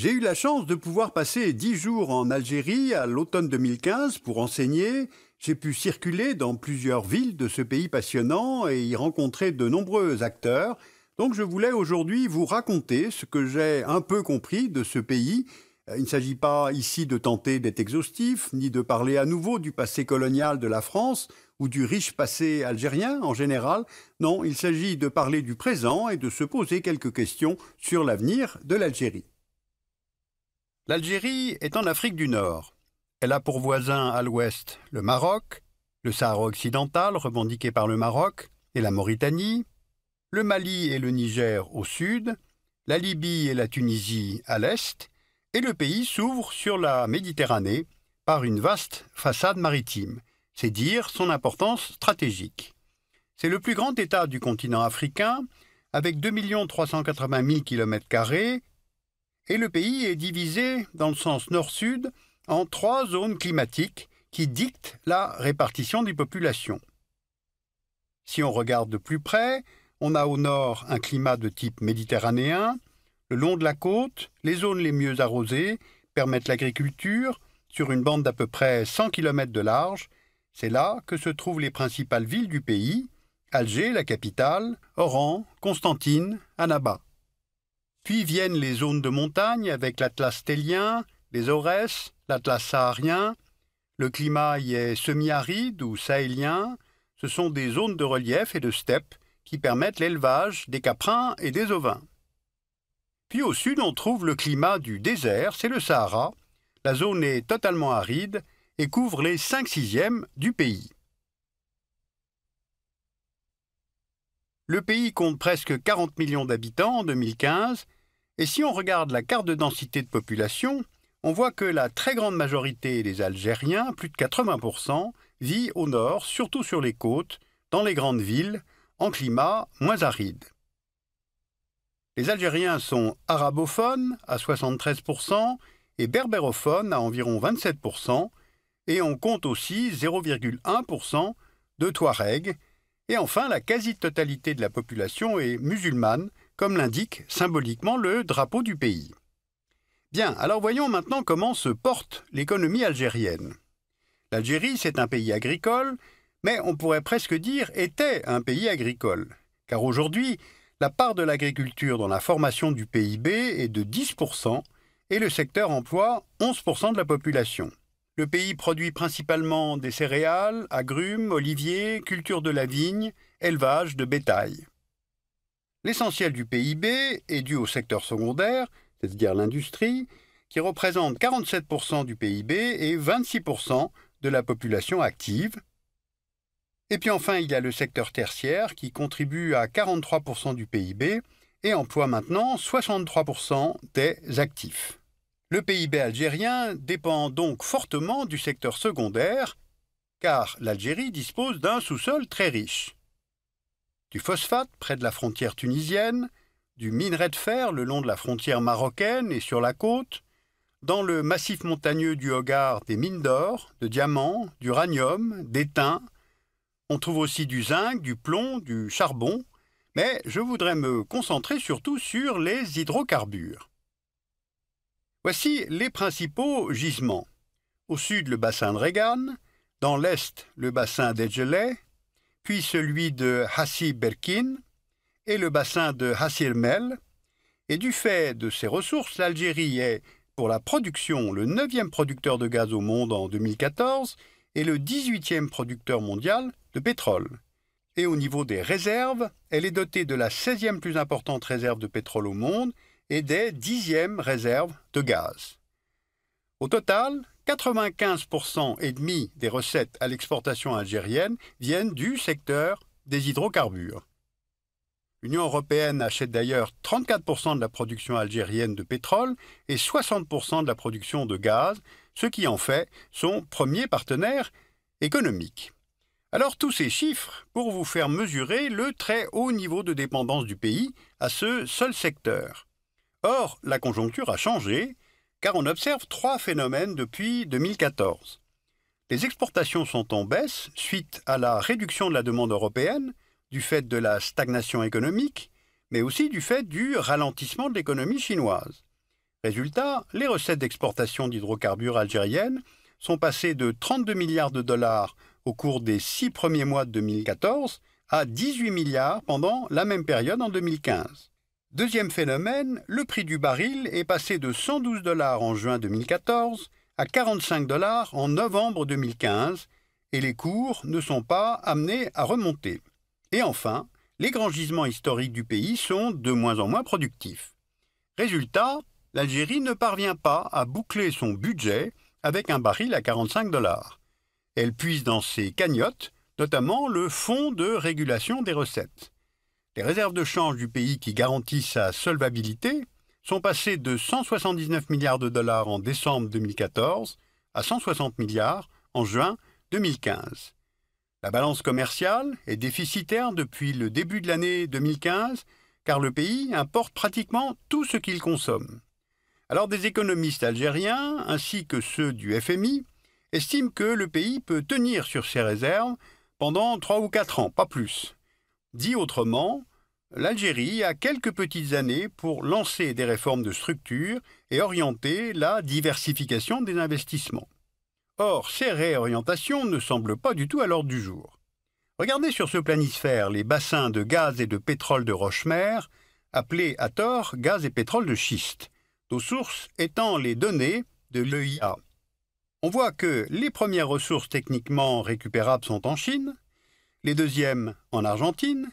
J'ai eu la chance de pouvoir passer 10 jours en Algérie à l'automne 2015 pour enseigner. J'ai pu circuler dans plusieurs villes de ce pays passionnant et y rencontrer de nombreux acteurs. Donc je voulais aujourd'hui vous raconter ce que j'ai un peu compris de ce pays. Il ne s'agit pas ici de tenter d'être exhaustif, ni de parler à nouveau du passé colonial de la France ou du riche passé algérien en général. Non, il s'agit de parler du présent et de se poser quelques questions sur l'avenir de l'Algérie. L'Algérie est en Afrique du Nord. Elle a pour voisin à l'ouest le Maroc, le Sahara occidental revendiqué par le Maroc et la Mauritanie, le Mali et le Niger au sud, la Libye et la Tunisie à l'est, et le pays s'ouvre sur la Méditerranée par une vaste façade maritime. C'est dire son importance stratégique. C'est le plus grand État du continent africain, avec 2 380 000 km², et le pays est divisé dans le sens nord-sud en 3 zones climatiques qui dictent la répartition des populations. Si on regarde de plus près, on a au nord un climat de type méditerranéen. Le long de la côte, les zones les mieux arrosées permettent l'agriculture sur une bande d'à peu près 100 km de large. C'est là que se trouvent les principales villes du pays, Alger, la capitale, Oran, Constantine, Annaba. Puis viennent les zones de montagne avec l'Atlas stélien, les Aurès, l'Atlas saharien. Le climat y est semi-aride ou sahélien. Ce sont des zones de relief et de steppe qui permettent l'élevage des caprins et des ovins. Puis au sud, on trouve le climat du désert, c'est le Sahara. La zone est totalement aride et couvre les 5/6 du pays. Le pays compte presque 40 millions d'habitants en 2015, et si on regarde la carte de densité de population, on voit que la très grande majorité des Algériens, plus de 80%, vit au nord, surtout sur les côtes, dans les grandes villes, en climat moins aride. Les Algériens sont arabophones à 73% et berbérophones à environ 27%, et on compte aussi 0,1% de Touaregs. Et enfin, la quasi-totalité de la population est musulmane, comme l'indique symboliquement le drapeau du pays. Bien, alors voyons maintenant comment se porte l'économie algérienne. L'Algérie, c'est un pays agricole, mais on pourrait presque dire était un pays agricole. Car aujourd'hui, la part de l'agriculture dans la formation du PIB est de 10% et le secteur emploie 11% de la population. Le pays produit principalement des céréales, agrumes, oliviers, culture de la vigne, élevage de bétail. L'essentiel du PIB est dû au secteur secondaire, c'est-à-dire l'industrie, qui représente 47% du PIB et 26% de la population active. Et puis enfin, il y a le secteur tertiaire qui contribue à 43% du PIB et emploie maintenant 63% des actifs. Le PIB algérien dépend donc fortement du secteur secondaire, car l'Algérie dispose d'un sous-sol très riche. Du phosphate près de la frontière tunisienne, du minerai de fer le long de la frontière marocaine et sur la côte, dans le massif montagneux du Hogar des mines d'or, de diamants, d'uranium, d'étain. On trouve aussi du zinc, du plomb, du charbon, mais je voudrais me concentrer surtout sur les hydrocarbures. Voici les principaux gisements. Au sud, le bassin de Regan, dans l'est, le bassin d'Edgeley, puis celui de Hassi Berkin et le bassin de Hassi-Mel. Et du fait de ces ressources, l'Algérie est, pour la production, le 9e producteur de gaz au monde en 2014 et le 18e producteur mondial de pétrole. Et au niveau des réserves, elle est dotée de la 16e plus importante réserve de pétrole au monde et des 10e réserves de gaz. Au total, 95,5% des recettes à l'exportation algérienne viennent du secteur des hydrocarbures. L'Union européenne achète d'ailleurs 34% de la production algérienne de pétrole et 60% de la production de gaz, ce qui en fait son premier partenaire économique. Alors tous ces chiffres pour vous faire mesurer le très haut niveau de dépendance du pays à ce seul secteur. Or, la conjoncture a changé, car on observe 3 phénomènes depuis 2014. Les exportations sont en baisse suite à la réduction de la demande européenne, du fait de la stagnation économique, mais aussi du fait du ralentissement de l'économie chinoise. Résultat, les recettes d'exportation d'hydrocarbures algériennes sont passées de 32 milliards de dollars au cours des 6 premiers mois de 2014 à 18 milliards pendant la même période en 2015. Deuxième phénomène, le prix du baril est passé de 112 dollars en juin 2014 à 45 dollars en novembre 2015 et les cours ne sont pas amenés à remonter. Et enfin, les grands gisements historiques du pays sont de moins en moins productifs. Résultat, l'Algérie ne parvient pas à boucler son budget avec un baril à 45 dollars. Elle puise dans ses cagnottes, notamment le Fonds de régulation des recettes. Les réserves de change du pays qui garantissent sa solvabilité sont passées de 179 milliards de dollars en décembre 2014 à 160 milliards en juin 2015. La balance commerciale est déficitaire depuis le début de l'année 2015 car le pays importe pratiquement tout ce qu'il consomme. Alors des économistes algériens, ainsi que ceux du FMI, estiment que le pays peut tenir sur ses réserves pendant 3 ou 4 ans, pas plus. Dit autrement, l'Algérie a quelques petites années pour lancer des réformes de structure et orienter la diversification des investissements. Or, ces réorientations ne semblent pas du tout à l'ordre du jour. Regardez sur ce planisphère les bassins de gaz et de pétrole de roche-mère, appelés à tort gaz et pétrole de schiste, nos sources étant les données de l'EIA. On voit que les premières ressources techniquement récupérables sont en Chine, les deuxièmes en Argentine,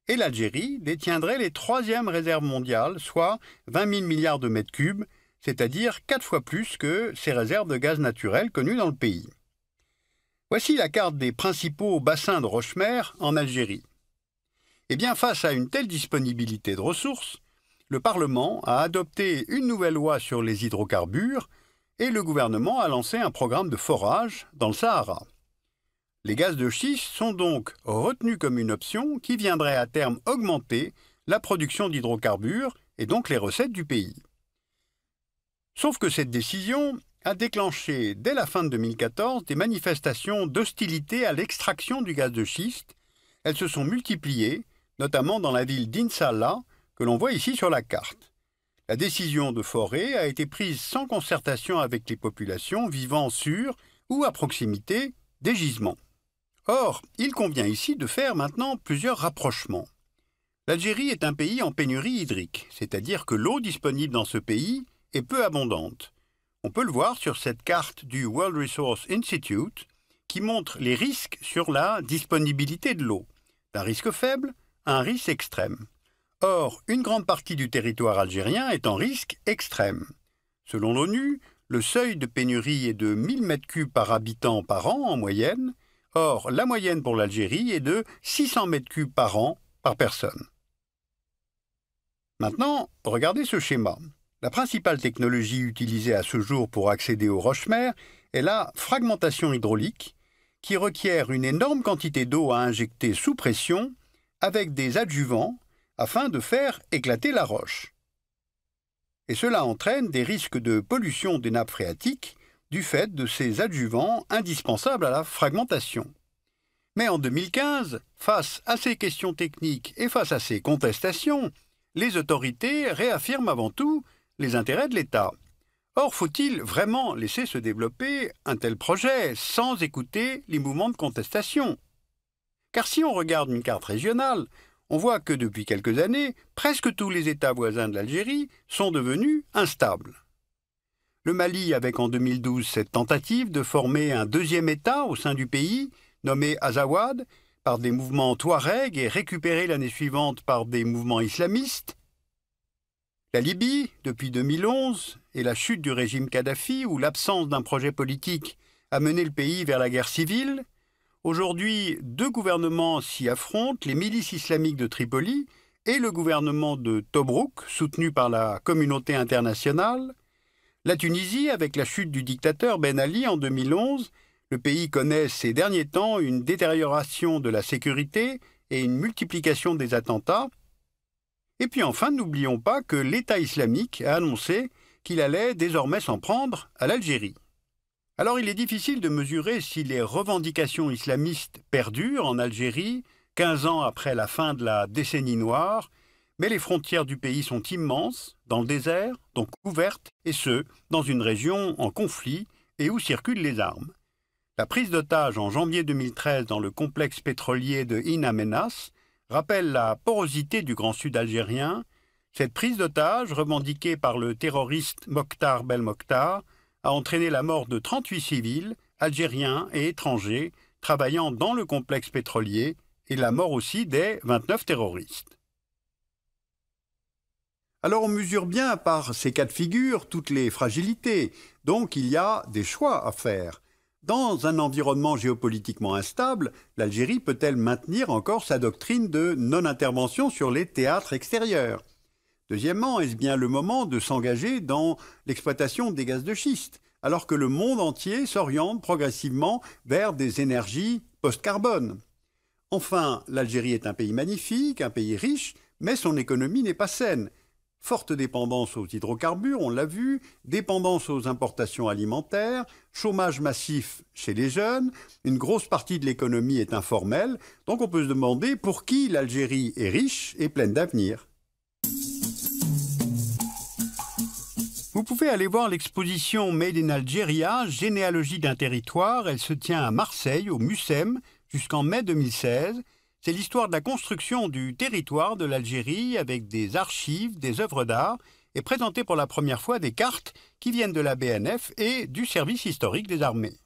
et l'Algérie détiendrait les troisièmes réserves mondiales, soit 20 000 milliards de mètres cubes, c'est-à-dire 4 fois plus que ces réserves de gaz naturel connues dans le pays. Voici la carte des principaux bassins de roche-mère en Algérie. Eh bien, face à une telle disponibilité de ressources, le Parlement a adopté une nouvelle loi sur les hydrocarbures et le gouvernement a lancé un programme de forage dans le Sahara. Les gaz de schiste sont donc retenus comme une option qui viendrait à terme augmenter la production d'hydrocarbures et donc les recettes du pays. Sauf que cette décision a déclenché dès la fin de 2014 des manifestations d'hostilité à l'extraction du gaz de schiste. Elles se sont multipliées, notamment dans la ville d'Insallah, que l'on voit ici sur la carte. La décision de forer a été prise sans concertation avec les populations vivant sur ou à proximité des gisements. Or, il convient ici de faire maintenant plusieurs rapprochements. L'Algérie est un pays en pénurie hydrique, c'est-à-dire que l'eau disponible dans ce pays est peu abondante. On peut le voir sur cette carte du World Resources Institute qui montre les risques sur la disponibilité de l'eau, d'un risque faible à un risque extrême. Or, une grande partie du territoire algérien est en risque extrême. Selon l'ONU, le seuil de pénurie est de 1000 m3 par habitant par an en moyenne. Or, la moyenne pour l'Algérie est de 600 m3 par an par personne. Maintenant, regardez ce schéma. La principale technologie utilisée à ce jour pour accéder aux roches-mères est la fragmentation hydraulique, qui requiert une énorme quantité d'eau à injecter sous pression avec des adjuvants afin de faire éclater la roche. Et cela entraîne des risques de pollution des nappes phréatiques du fait de ces adjuvants indispensables à la fragmentation. Mais en 2015, face à ces questions techniques et face à ces contestations, les autorités réaffirment avant tout les intérêts de l'État. Or, faut-il vraiment laisser se développer un tel projet sans écouter les mouvements de contestation? Car si on regarde une carte régionale, on voit que depuis quelques années, presque tous les États voisins de l'Algérie sont devenus instables. Le Mali avec en 2012 cette tentative de former un deuxième État au sein du pays, nommé Azawad, par des mouvements touaregs et récupéré l'année suivante par des mouvements islamistes. La Libye, depuis 2011, et la chute du régime Kadhafi, où l'absence d'un projet politique a mené le pays vers la guerre civile. Aujourd'hui, deux gouvernements s'y affrontent, les milices islamiques de Tripoli et le gouvernement de Tobrouk, soutenu par la communauté internationale. La Tunisie, avec la chute du dictateur Ben Ali en 2011, le pays connaît ces derniers temps une détérioration de la sécurité et une multiplication des attentats. Et puis enfin, n'oublions pas que l'État islamique a annoncé qu'il allait désormais s'en prendre à l'Algérie. Alors il est difficile de mesurer si les revendications islamistes perdurent en Algérie, 15 ans après la fin de la décennie noire, Mais les frontières du pays sont immenses, dans le désert, donc ouvertes, et ce, dans une région en conflit et où circulent les armes. La prise d'otage en janvier 2013 dans le complexe pétrolier de In Amenas rappelle la porosité du Grand Sud algérien. Cette prise d'otage, revendiquée par le terroriste Mokhtar Belmokhtar, a entraîné la mort de 38 civils, algériens et étrangers, travaillant dans le complexe pétrolier, et la mort aussi des 29 terroristes. Alors on mesure bien par ces cas de figure toutes les fragilités, donc il y a des choix à faire. Dans un environnement géopolitiquement instable, l'Algérie peut-elle maintenir encore sa doctrine de non-intervention sur les théâtres extérieurs? Deuxièmement, est-ce bien le moment de s'engager dans l'exploitation des gaz de schiste, alors que le monde entier s'oriente progressivement vers des énergies post-carbone? Enfin, l'Algérie est un pays magnifique, un pays riche, mais son économie n'est pas saine. Forte dépendance aux hydrocarbures, on l'a vu, dépendance aux importations alimentaires, chômage massif chez les jeunes, une grosse partie de l'économie est informelle, donc on peut se demander pour qui l'Algérie est riche et pleine d'avenir. Vous pouvez aller voir l'exposition Made in Algeria, généalogie d'un territoire. Elle se tient à Marseille, au MUSEM, jusqu'en mai 2016. C'est l'histoire de la construction du territoire de l'Algérie avec des archives, des œuvres d'art et présentée pour la première fois des cartes qui viennent de la BNF et du service historique des armées.